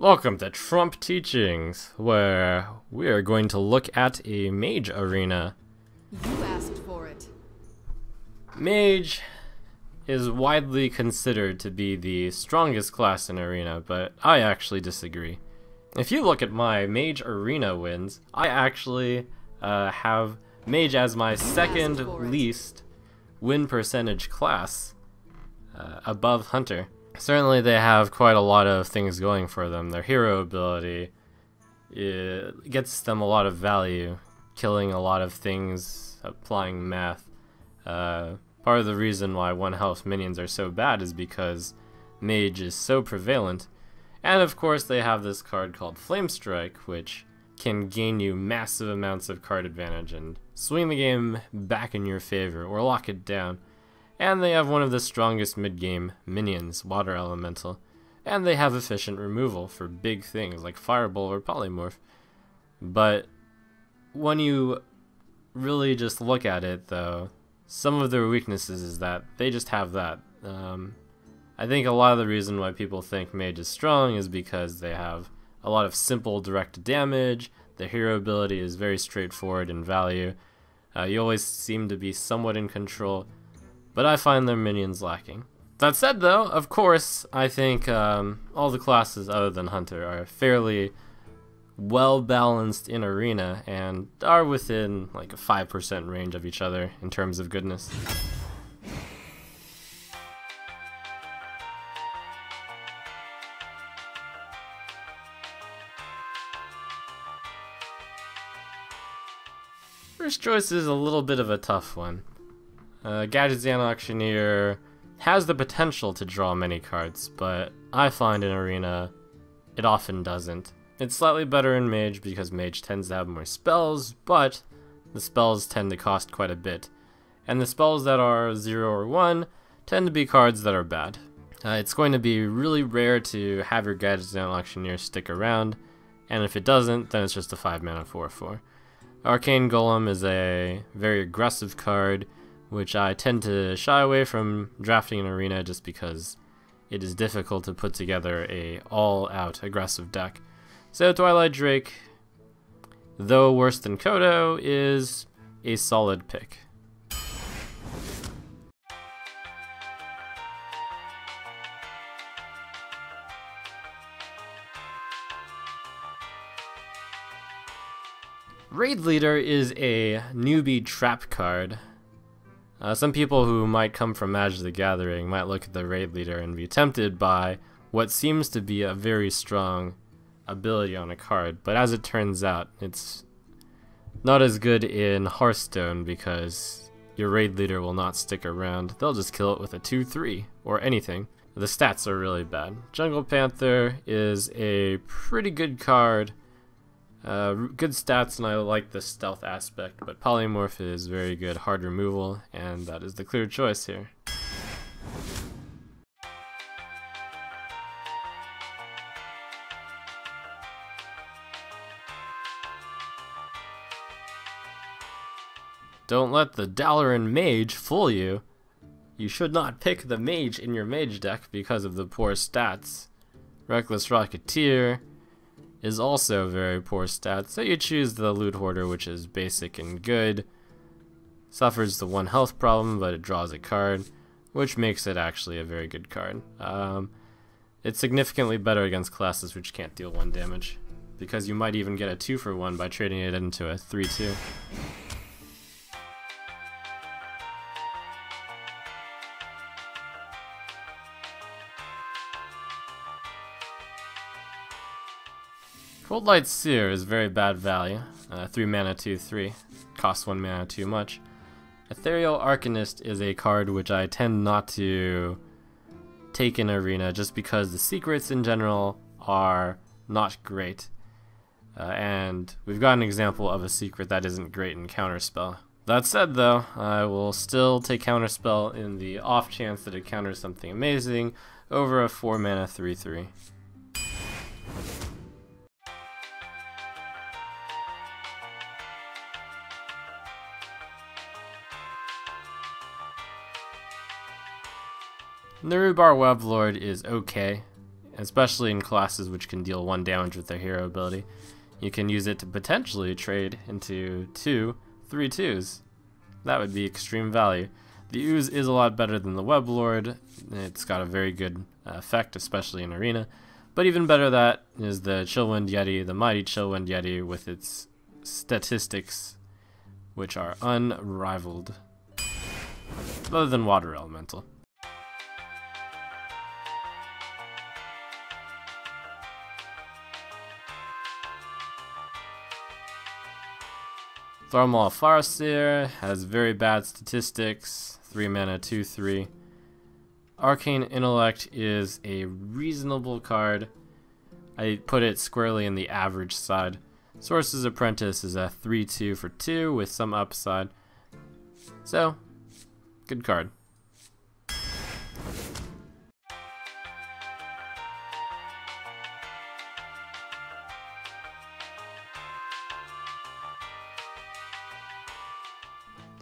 Welcome to Trump Teachings, where we are going to look at a Mage arena. You asked for it. Mage is widely considered to be the strongest class in arena, but I actually disagree. If you look at my Mage arena wins, I actually have Mage as my second least win percentage class, above Hunter. Certainly they have quite a lot of things going for them. Their hero ability, it gets them a lot of value, killing a lot of things, applying math. Part of the reason why one health minions are so bad is because Mage is so prevalent. And of course they have this card called Flame Strike, which can gain you massive amounts of card advantage and swing the game back in your favor or lock it down. And they have one of the strongest mid-game minions, Water Elemental. And they have efficient removal for big things like Fireball or Polymorph. But when you really just look at it though, some of their weaknesses is that they just have that. I think a lot of the reason why people think Mage is strong is because they have a lot of simple direct damage. The hero ability is very straightforward in value. You always seem to be somewhat in control. But I find their minions lacking. That said though, of course, I think all the classes other than Hunter are fairly well balanced in arena and are within like a 5% range of each other in terms of goodness. First choice is a little bit of a tough one. Gadgetzan Auctioneer has the potential to draw many cards, but I find in Arena it often doesn't. It's slightly better in Mage because Mage tends to have more spells, but the spells tend to cost quite a bit. And the spells that are 0 or 1 tend to be cards that are bad. It's going to be really rare to have your Gadgetzan Auctioneer stick around, and if it doesn't, then it's just a 5-mana 4/4. Arcane Golem is a very aggressive card, which I tend to shy away from drafting in Arena just because it is difficult to put together a all-out aggressive deck. So Twilight Drake, though worse than Kodo, is a solid pick. Raid Leader is a newbie trap card. Some people who might come from Magic the Gathering might look at the Raid Leader and be tempted by what seems to be a very strong ability on a card, but as it turns out, it's not as good in Hearthstone because your Raid Leader will not stick around. They'll just kill it with a 2/3 or anything. The stats are really bad. Jungle Panther is a pretty good card. Good stats, and I like the stealth aspect, but Polymorph is very good hard removal, and that is the clear choice here. Don't let the Dalaran Mage fool you. You should not pick the Mage in your Mage deck because of the poor stats. Reckless Rocketeer is also very poor stats, so you choose the Loot Hoarder, which is basic and good. Suffers the 1 health problem, but it draws a card, which makes it actually a very good card. It's significantly better against classes which can't deal 1 damage, because you might even get a 2-for-1 by trading it into a 3/2. Cold Light Seer is very bad value. 3 mana 2/3. Costs 1 mana too much. Ethereal Arcanist is a card which I tend not to take in Arena just because the secrets in general are not great. And we've got an example of a secret that isn't great in Counterspell. That said though, I will still take Counterspell in the off chance that it counters something amazing over a 4 mana 3/3. Narubar Weblord is okay. especially in classes which can deal 1 damage with their hero ability. You can use it to potentially trade into 2 3/2s. That would be extreme value. The Ooze is a lot better than the Web Lord. It's got a very good effect, especially in Arena. But even better that is the Chillwind Yeti, the mighty Chillwind Yeti, with its statistics, which are unrivaled. Other than Water Elemental. Thormaw Farseer has very bad statistics, 3 mana, 2/3. Arcane Intellect is a reasonable card. I put it squarely in the average side. Source's Apprentice is a 3/2 for 2 with some upside. So, good card.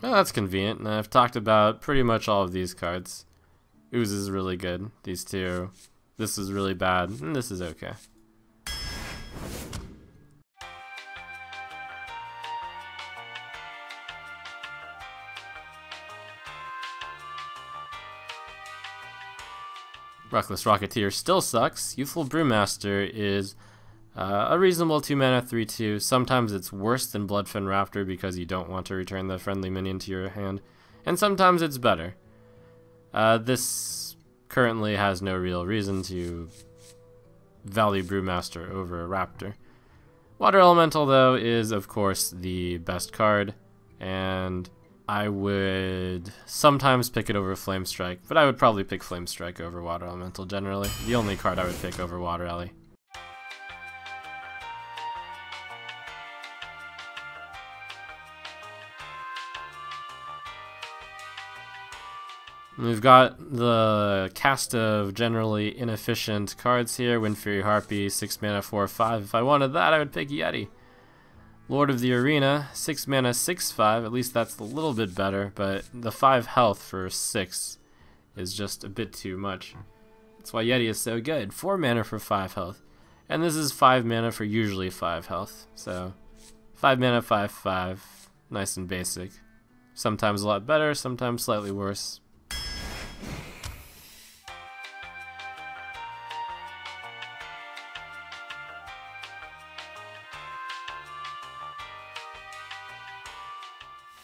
Well, that's convenient, and I've talked about pretty much all of these cards. Ooze is really good, these two. This is really bad, and this is okay. Reckless Rocketeer still sucks. Youthful Brewmaster is a reasonable 2 mana 3/2. Sometimes it's worse than Bloodfen Raptor because you don't want to return the friendly minion to your hand, and sometimes it's better. This currently has no real reason to value Brewmaster over Raptor. Water Elemental, though, is of course the best card, and I would sometimes pick it over Flame Strike, but I would probably pick Flame Strike over Water Elemental generally. The only card I would pick over Water Ele. We've got the cast of generally inefficient cards here. Windfury Harpy, 6 mana 4/5. If I wanted that, I would pick Yeti. Lord of the Arena, 6 mana 6/5. At least that's a little bit better, but the 5 health for 6 is just a bit too much. That's why Yeti is so good. 4 mana for 5 health. And this is 5 mana for usually 5 health. So 5 mana 5/5. Nice and basic. Sometimes a lot better, sometimes slightly worse.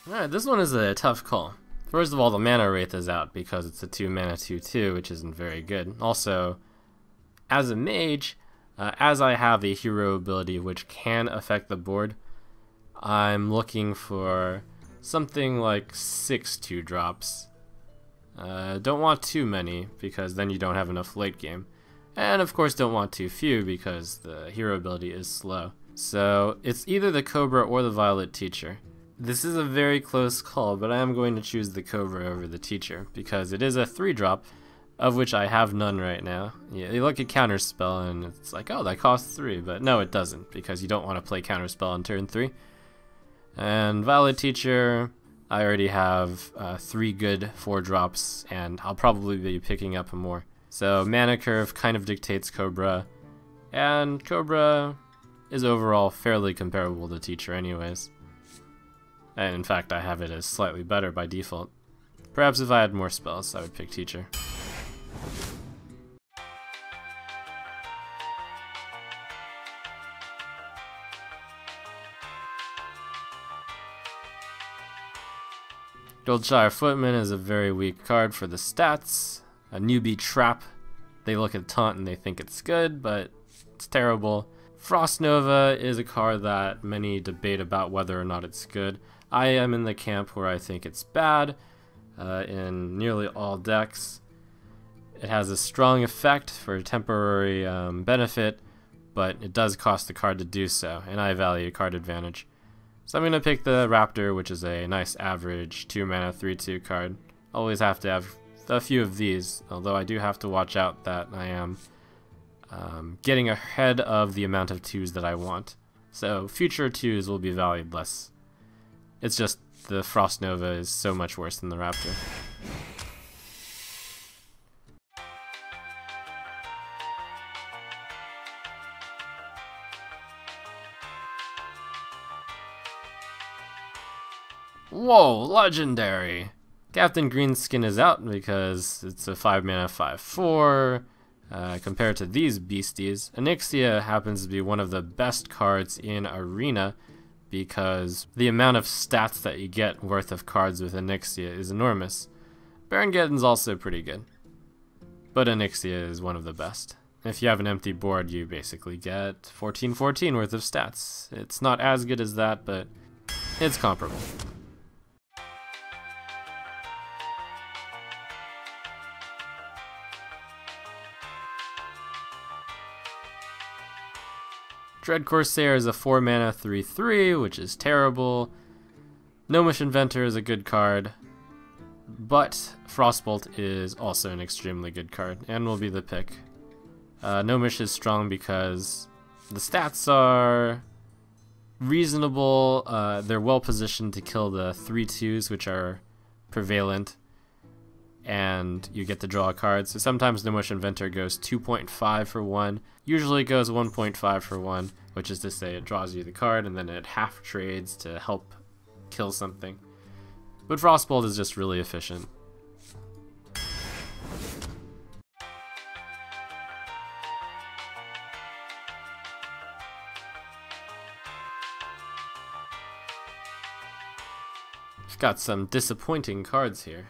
Alright, this one is a tough call. First of all, the Mana Wraith is out because it's a 2 mana 2/2, which isn't very good. Also, as a mage, as I have a hero ability which can affect the board, I'm looking for something like 6 2-drops. Don't want too many because then you don't have enough late game. And of course don't want too few because the hero ability is slow. So it's either the Cobra or the Violet Teacher. This is a very close call, but I am going to choose the Cobra over the Teacher because it is a 3-drop, of which I have none right now. You look at Counterspell and it's like, oh, that costs 3, but no, it doesn't because you don't want to play Counterspell on turn 3. And Violet Teacher, I already have 3 good 4-drops, and I'll probably be picking up more. So Mana Curve kind of dictates Cobra, and Cobra is overall fairly comparable to Teacher anyways. And in fact, I have it as slightly better by default. Perhaps if I had more spells, I would pick Teacher. Goldshire Footman is a very weak card for the stats. A newbie trap. They look at Taunt and they think it's good, but it's terrible. Frost Nova is a card that many debate about whether or not it's good. I am in the camp where I think it's bad in nearly all decks. It has a strong effect for temporary benefit, but it does cost the card to do so, and I value card advantage. So I'm going to pick the Raptor, which is a nice average 2 mana 3/2 card. Always have to have a few of these, although I do have to watch out that I am getting ahead of the amount of 2s that I want. So future 2s will be valued less. It's just the Frost Nova is so much worse than the Raptor. Whoa, legendary! Captain Greenskin is out because it's a 5 mana 5/4. Compared to these beasties, Onyxia happens to be one of the best cards in Arena because the amount of stats that you get worth of cards with Onyxia is enormous. Baron-Geddon's also pretty good, but Onyxia is one of the best. If you have an empty board, you basically get 14/14 worth of stats. It's not as good as that, but it's comparable. Dread Corsair is a 4 mana 3/3, which is terrible. Gnomish Inventor is a good card, but Frostbolt is also an extremely good card and will be the pick. Gnomish is strong because the stats are reasonable. They're well positioned to kill the 3/2s, which are prevalent, and you get to draw a card. So sometimes Gnomish Inventor goes 2.5 for 1. Usually it goes 1.5 for 1, which is to say it draws you the card and then it half trades to help kill something. But Frostbolt is just really efficient. We've got some disappointing cards here.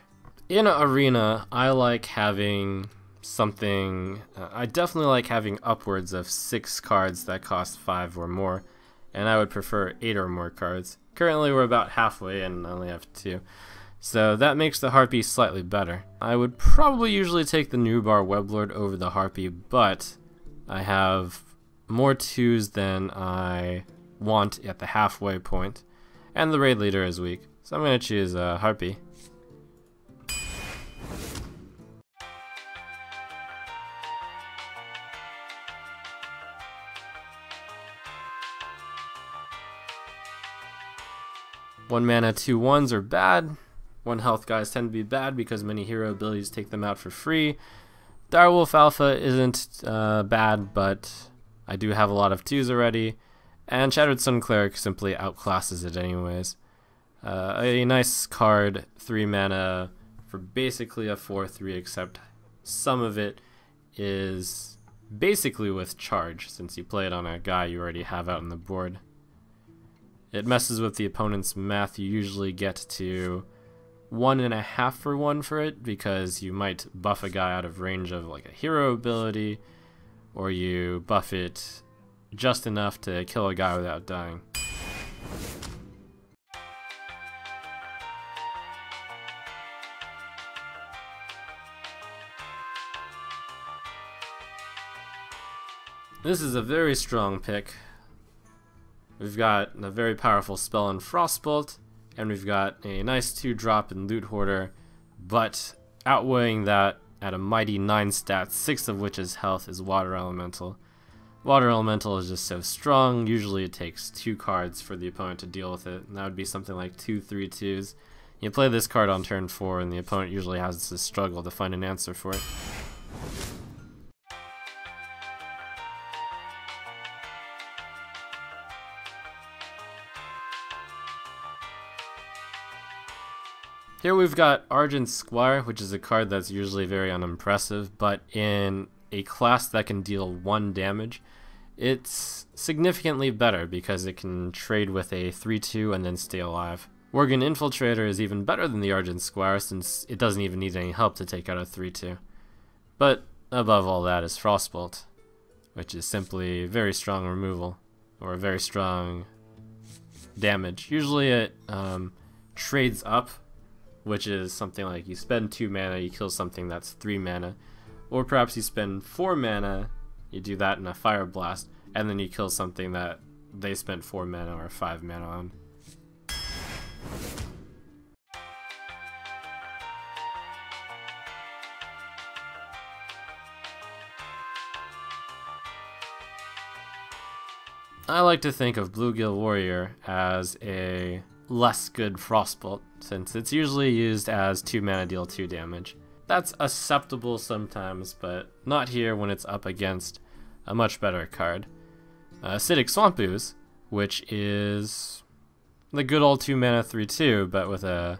In Arena, I like having something, I definitely like having upwards of 6 cards that cost 5 or more, and I would prefer 8 or more cards. Currently we're about halfway and I only have 2, so that makes the Harpy slightly better. I would probably usually take the Nubar Weblord over the Harpy, but I have more 2s than I want at the halfway point, and the Raid Leader is weak, so I'm going to choose Harpy. One mana 2/1s are bad. 1 health guys tend to be bad because many hero abilities take them out for free. Direwolf Alpha isn't bad, but I do have a lot of 2s already. And Shattered Sun Cleric simply outclasses it anyways. A nice card, 3 mana for basically a 4/3, except some of it is basically with charge, since you play it on a guy you already have out on the board. It messes with the opponent's math. You usually get to 1.5 for 1 for it, because you might buff a guy out of range of like a hero ability, or you buff it just enough to kill a guy without dying. This is a very strong pick. We've got a very powerful spell in Frostbolt, and we've got a nice 2-drop in Loot Hoarder, but outweighing that at a mighty 9 stats, 6 of which is health, is Water Elemental. Water Elemental is just so strong. Usually it takes 2 cards for the opponent to deal with it, and that would be something like 2 3/2s. You play this card on turn 4, and the opponent usually has to struggle to find an answer for it. Here we've got Argent Squire, which is a card that's usually very unimpressive, but in a class that can deal 1 damage, it's significantly better because it can trade with a 3/2 and then stay alive. Worgen Infiltrator is even better than the Argent Squire since it doesn't even need any help to take out a 3/2. But above all that is Frostbolt, which is simply very strong removal, or very strong damage. Usually it trades up, which is something like you spend 2 mana, you kill something that's 3 mana, or perhaps you spend 4 mana, you do that in a Fire Blast, and then you kill something that they spent 4 mana or 5 mana on. I like to think of Bluegill Warrior as a less good Frostbolt, since it's usually used as 2 mana deal 2 damage. That's acceptable sometimes, but not here when it's up against a much better card. Acidic Swamp Ooze, which is The good old 2 mana 3/2, but with a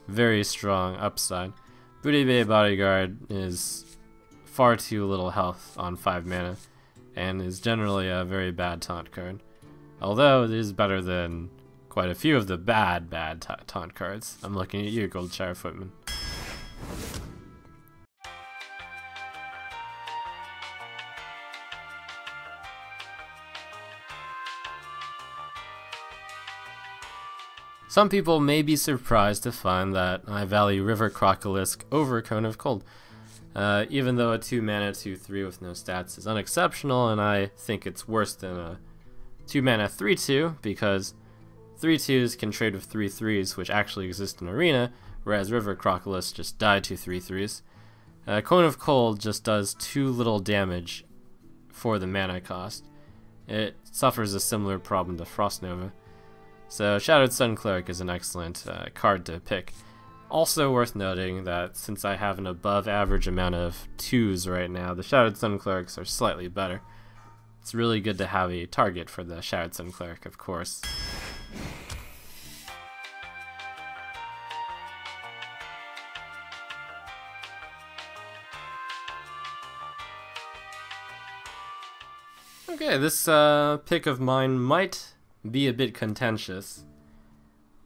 very strong upside. Booty Bay Bodyguard is far too little health on 5 mana, and is generally a very bad taunt card. Although it is better than quite a few of the bad taunt cards. I'm looking at you, Goldshire Footman. Some people may be surprised to find that I value River Crocolisk over Cone of Cold, even though a 2 mana 2/3 with no stats is unexceptional, and I think it's worse than a 2 mana 3/2 because 3/2s can trade with 3/3s, which actually exist in Arena, whereas River Crocolisk just die to 3/3s. Cone of Cold just does too little damage for the mana cost. It suffers a similar problem to Frost Nova. So Shadowed Sun Cleric is an excellent card to pick. Also worth noting that since I have an above average amount of 2s right now, the Shadowed Sun Clerics are slightly better. It's really good to have a target for the Shadowed Sun Cleric, of course. Okay, this pick of mine might be a bit contentious.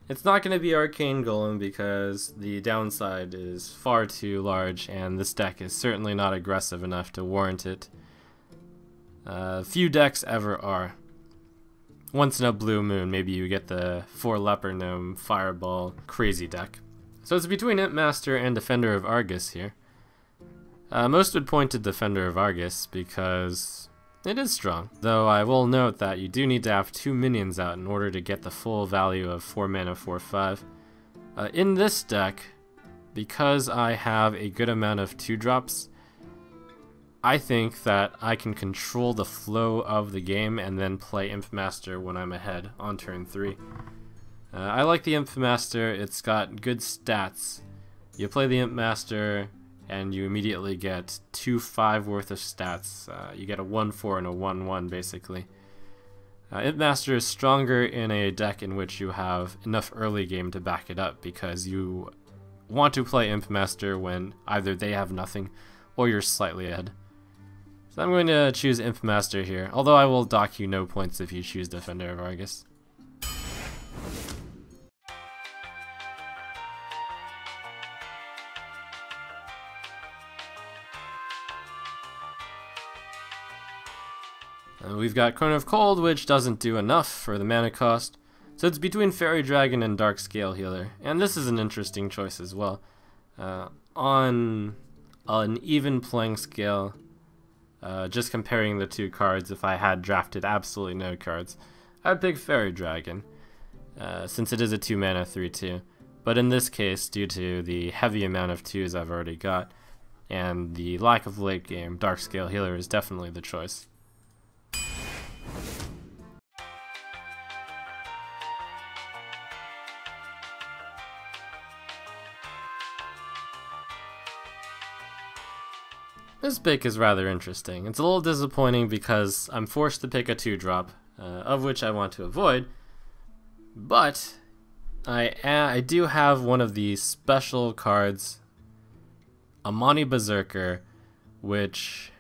It's not going to be Arcane Golem because the downside is far too large and this deck is certainly not aggressive enough to warrant it. Few decks ever are. Once in a blue moon, maybe you get the 4 Leper Gnome Fireball crazy deck. So it's between Imp Master and Defender of Argus here. Most would point to Defender of Argus because it is strong, though I will note that you do need to have 2 minions out in order to get the full value of 4 mana 4/5. In this deck, because I have a good amount of 2-drops, I think that I can control the flow of the game and then play Imp Master when I'm ahead on turn 3. I like the Imp Master, it's got good stats. You play the Imp Master and you immediately get 2/5 worth of stats. You get a 1/4 and a 1/1 basically. Imp Master is stronger in a deck in which you have enough early game to back it up because you want to play Imp Master when either they have nothing or you're slightly ahead. So I'm going to choose Imp Master here, although I will dock you no points if you choose Defender of Argus. We've got Cone of Cold, which doesn't do enough for the mana cost, so it's between Fairy Dragon and Dark Scale Healer, and this is an interesting choice as well. On an even playing scale, just comparing the two cards, if I had drafted absolutely no cards, I'd pick Fairy Dragon, since it is a 2 mana 3/2, but in this case, due to the heavy amount of 2s I've already got, and the lack of late game, Dark Scale Healer is definitely the choice. This pick is rather interesting. It's a little disappointing because I'm forced to pick a 2-drop, of which I want to avoid, but I do have one of the special cards, Amani Berserker, which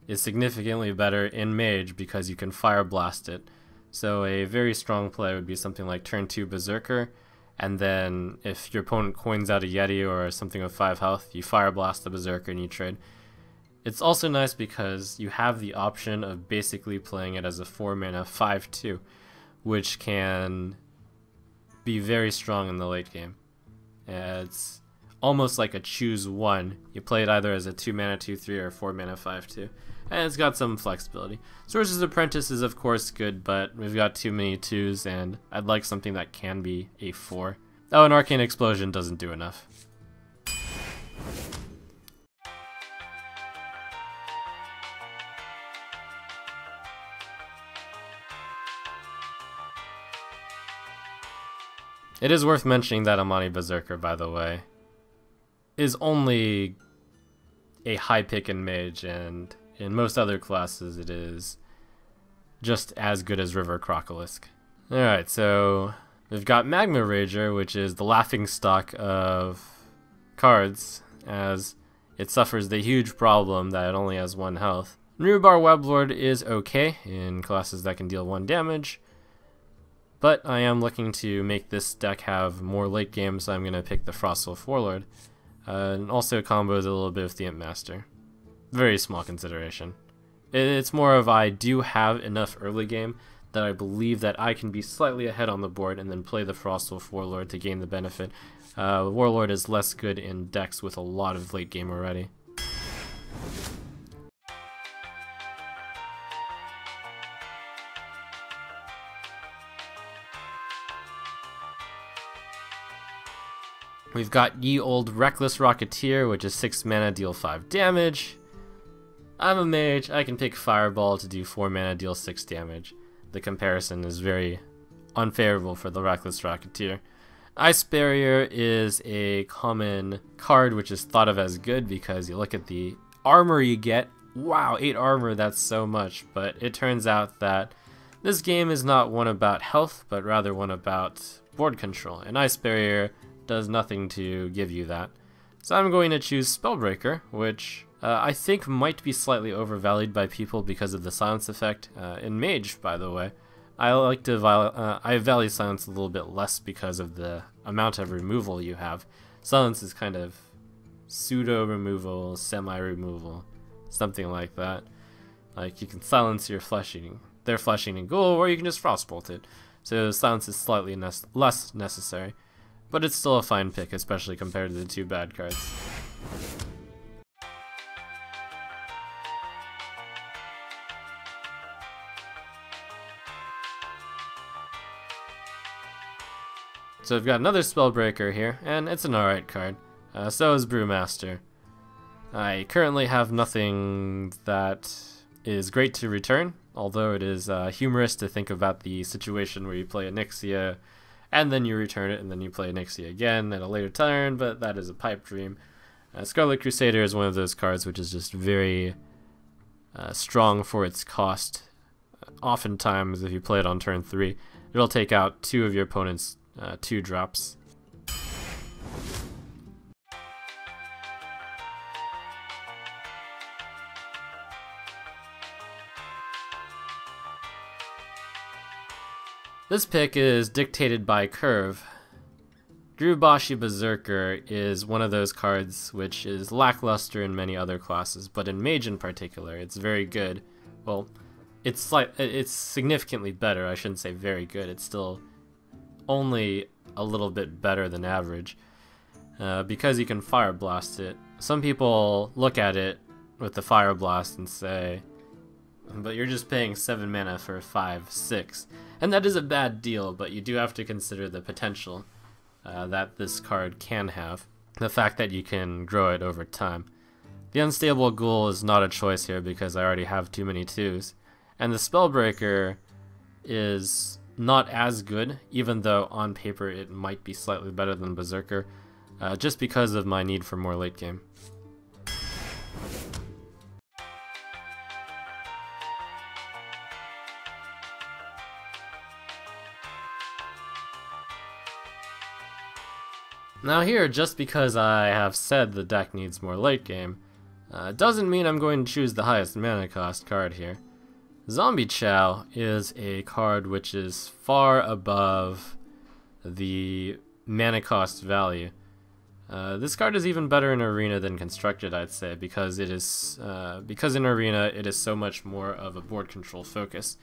is significantly better in Mage because you can Fire Blast it. So a very strong play would be something like turn 2 Berserker, and then if your opponent coins out a Yeti or something with 5 health, you Fire Blast the Berserker and you trade. It's also nice because you have the option of basically playing it as a 4 mana 5/2, which can be very strong in the late game. It's almost like a choose one. You play it either as a 2 mana 2/3 or 4 mana 5/2, and it's got some flexibility. Sorcerer's Apprentice is of course good, but we've got too many 2s, and I'd like something that can be a 4. Oh, and Arcane Explosion doesn't do enough. It is worth mentioning that Amani Berserker, by the way, is only a high pick in Mage, and in most other classes it is just as good as River Crocolisk. Alright, so We've got Magma Rager, which is the laughingstock of cards, as it suffers the huge problem that it only has 1 health. Rhubarb Weblord is okay in classes that can deal 1 damage, but I am looking to make this deck have more late game, so I'm going to pick the Frostwolf Warlord, and also combos a little bit with the Imp Master. Very small consideration. It's more of I do have enough early game that I believe that I can be slightly ahead on the board and then play the Frostwolf Warlord to gain the benefit. Warlord is less good in decks with a lot of late game already. We've got Ye Old Reckless Rocketeer, which is 6 mana, deal 5 damage. I'm a mage, I can pick Fireball to do 4 mana, deal 6 damage. The comparison is very unfavorable for the Reckless Rocketeer. Ice Barrier is a common card which is thought of as good because you look at the armor you get. Wow, 8 armor, that's so much. But it turns out that this game is not one about health, but rather one about board control. And Ice Barrier does nothing to give you that. So I'm going to choose Spellbreaker, which I think might be slightly overvalued by people because of the silence effect. In Mage, by the way, I value silence a little bit less because of the amount of removal you have. Silence is kind of pseudo removal, semi removal, something like that. Like you can silence your their Flesh-Eating Ghoul, or you can just Frostbolt it. So silence is slightly less necessary, but it's still a fine pick, especially compared to the 2 bad cards. So I've got another Spellbreaker here, and it's an alright card. So is Brewmaster. I currently have nothing that is great to return, although it is humorous to think about the situation where you play Onyxia, and then you return it, and then you play Onyxia again at a later turn, but that is a pipe dream. Scarlet Crusader is one of those cards which is just very strong for its cost. Oftentimes, if you play it on turn 3, it'll take out 2 of your opponent's 2 drops. This pick is dictated by curve. Drubashi Berserker is one of those cards which is lackluster in many other classes, but in Mage in particular, it's very good. Well, it's significantly better. I shouldn't say very good. It's still only a little bit better than average because you can Fire Blast it. Some people look at it with the Fire Blast and say, but you're just paying 7 mana for 5, 6. And that is a bad deal, but you do have to consider the potential that this card can have. The fact that you can grow it over time. The Unstable Ghoul is not a choice here because I already have too many 2s. And the Spellbreaker is not as good, even though on paper it might be slightly better than Berserker, just because of my need for more late game. Now here, just because I have said the deck needs more late game, doesn't mean I'm going to choose the highest mana cost card here. Zombie Chow is a card which is far above the mana cost value. This card is even better in Arena than Constructed, I'd say, because because in Arena it is so much more of a board control focus.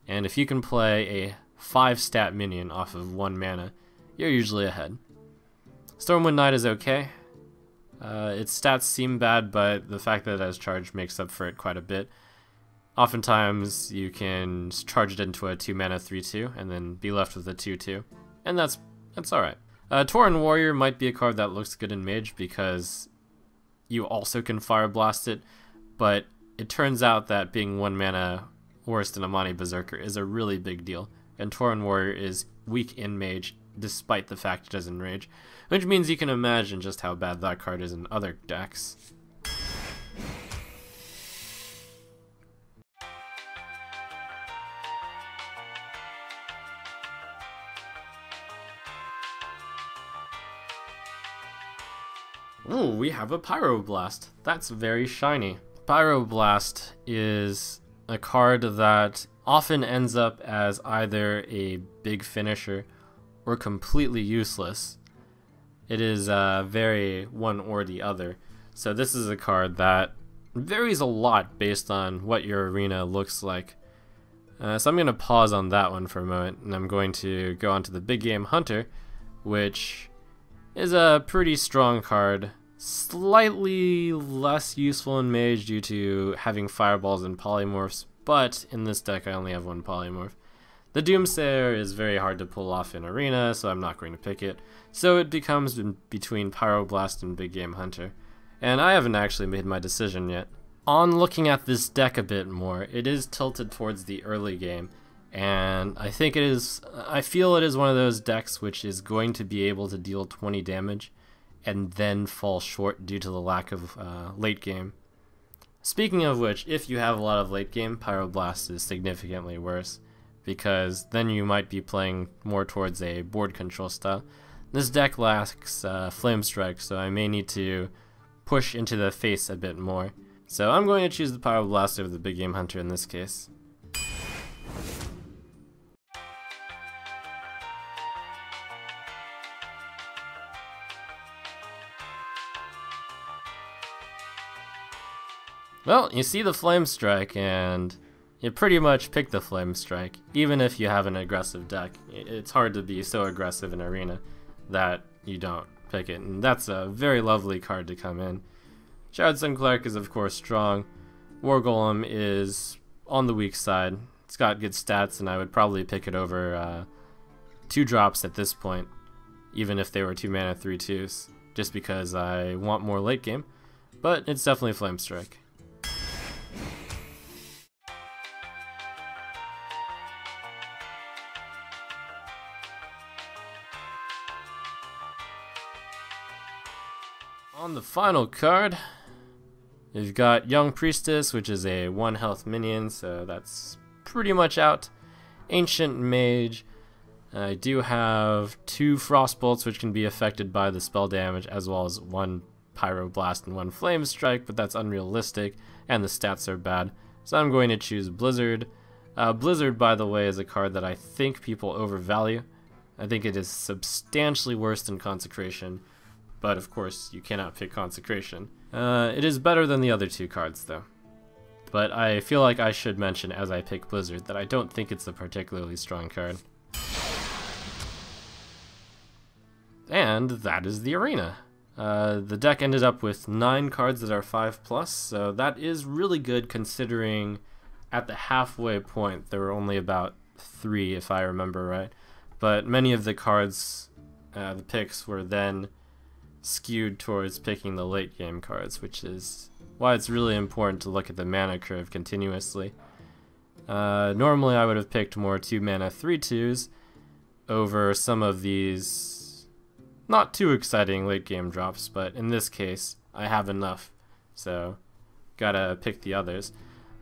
And if you can play a 5-stat minion off of 1 mana, you're usually ahead. Stormwind Knight is okay. Its stats seem bad, but the fact that it has charge makes up for it quite a bit. Oftentimes, you can charge it into a 2-mana 3/2 and then be left with a 2/2, and that's alright. Tauren Warrior might be a card that looks good in Mage because you also can Fire Blast it, but it turns out that being 1 mana worse than Amani Berserker is a really big deal, and Tauren Warrior is weak in Mage despite the fact it doesn't Rage, which means you can imagine just how bad that card is in other decks. Ooh, we have a Pyroblast. That's very shiny. Pyroblast is a card that often ends up as either a big finisher or completely useless. It is very one or the other. So this is a card that varies a lot based on what your arena looks like. So I'm going to pause on that one for a moment, and I'm going to go on to the Big Game Hunter, which is a pretty strong card. Slightly less useful in Mage due to having fireballs and polymorphs, but in this deck I only have one polymorph. The Doomsayer is very hard to pull off in Arena, so I'm not going to pick it. So it becomes between Pyroblast and Big Game Hunter. And I haven't actually made my decision yet. On looking at this deck a bit more, it is tilted towards the early game, and I feel it is one of those decks which is going to be able to deal 20 damage and then fall short due to the lack of late game. Speaking of which, if you have a lot of late game, Pyroblast is significantly worse, because then you might be playing more towards a board control style. This deck lacks Flame Strike, so I may need to push into the face a bit more. So I'm going to choose the Pyroblast over the Big Game Hunter in this case. Well, you see the Flame Strike, and you pretty much pick the Flame Strike, even if you have an aggressive deck. It's hard to be so aggressive in Arena that you don't pick it, and that's a very lovely card to come in. Shroud Sun Cleric is of course strong. War Golem is on the weak side. It's got good stats, and I would probably pick it over 2 drops at this point, even if they were 2 mana 3/2s, just because I want more late game, but it's definitely Flame Strike. On the final card, you've got Young Priestess, which is a 1 health minion, so that's pretty much out. Ancient Mage. I do have 2 Frostbolts, which can be affected by the spell damage, as well as 1 Pyroblast and 1 Flame Strike, but that's unrealistic, and the stats are bad. So I'm going to choose Blizzard. Blizzard, by the way, is a card that I think people overvalue. I think it is substantially worse than Consecration, but of course you cannot pick Consecration. It is better than the other 2 cards though. But I feel like I should mention as I pick Blizzard that I don't think it's a particularly strong card. And that is the arena. The deck ended up with 9 cards that are 5+, so that is really good considering at the halfway point there were only about 3 if I remember right. But many of the cards, the picks were then skewed towards picking the late game cards, which is why it's really important to look at the mana curve continuously. Normally I would have picked more 2 mana 3/2s over some of these not too exciting late game drops, but in this case I have enough, so gotta pick the others.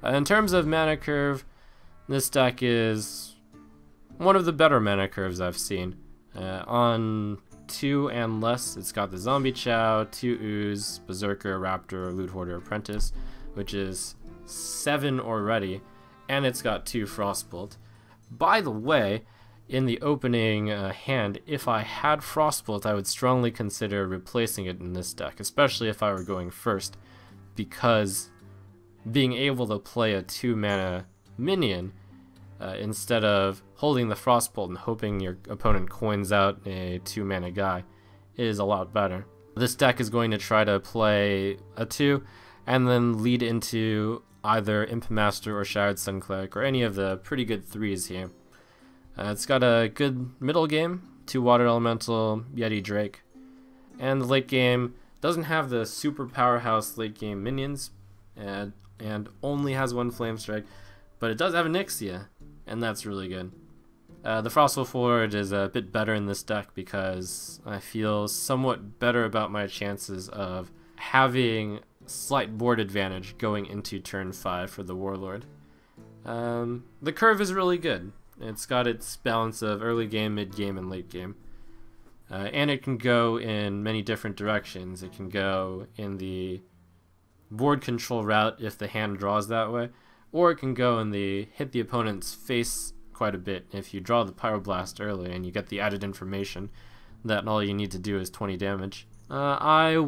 In terms of mana curve, this deck is one of the better mana curves I've seen. On 2 and less, it's got the Zombie Chow, 2 Ooze, Berserker, Raptor, Loot Hoarder, Apprentice, which is 7 already, and it's got 2 Frostbolt. By the way, in the opening hand, if I had Frostbolt, I would strongly consider replacing it in this deck, especially if I were going first, because being able to play a 2 mana minion instead of holding the Frostbolt and hoping your opponent coins out a 2 mana guy is a lot better. This deck is going to try to play a 2 and then lead into either Imp Master or Shroud Sun Cleric or any of the pretty good 3s here. It's got a good middle game, 2 Water Elemental, Yeti Drake, and the late game doesn't have the super powerhouse late game minions and only has 1 Flame Strike, but it does have a Nixia, and that's really good. The Frostful Forge is a bit better in this deck because I feel somewhat better about my chances of having slight board advantage going into turn 5 for the Warlord. The curve is really good. It's got its balance of early game, mid game, and late game. And it can go in many different directions. It can go in the board control route if the hand draws that way, or it can go in the hit the opponent's face quite a bit if you draw the Pyroblast early and you get the added information that all you need to do is 20 damage. I'm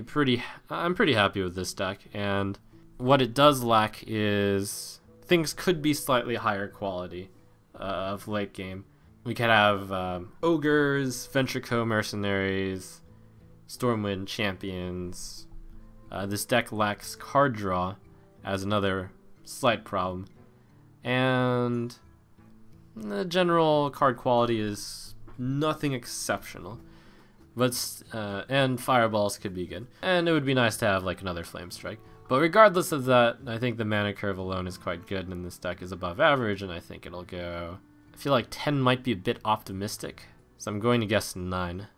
pretty happy with this deck, and what it does lack is things could be slightly higher quality of late game. We could have Ogres, Ventrico Mercenaries, Stormwind Champions. This deck lacks card draw as another slight problem. And the general card quality is nothing exceptional. But and Fireballs could be good. And it would be nice to have like another Flame Strike. But regardless of that, I think the mana curve alone is quite good, and this deck is above average, and I think it'll go... I feel like 10 might be a bit optimistic, so I'm going to guess 9.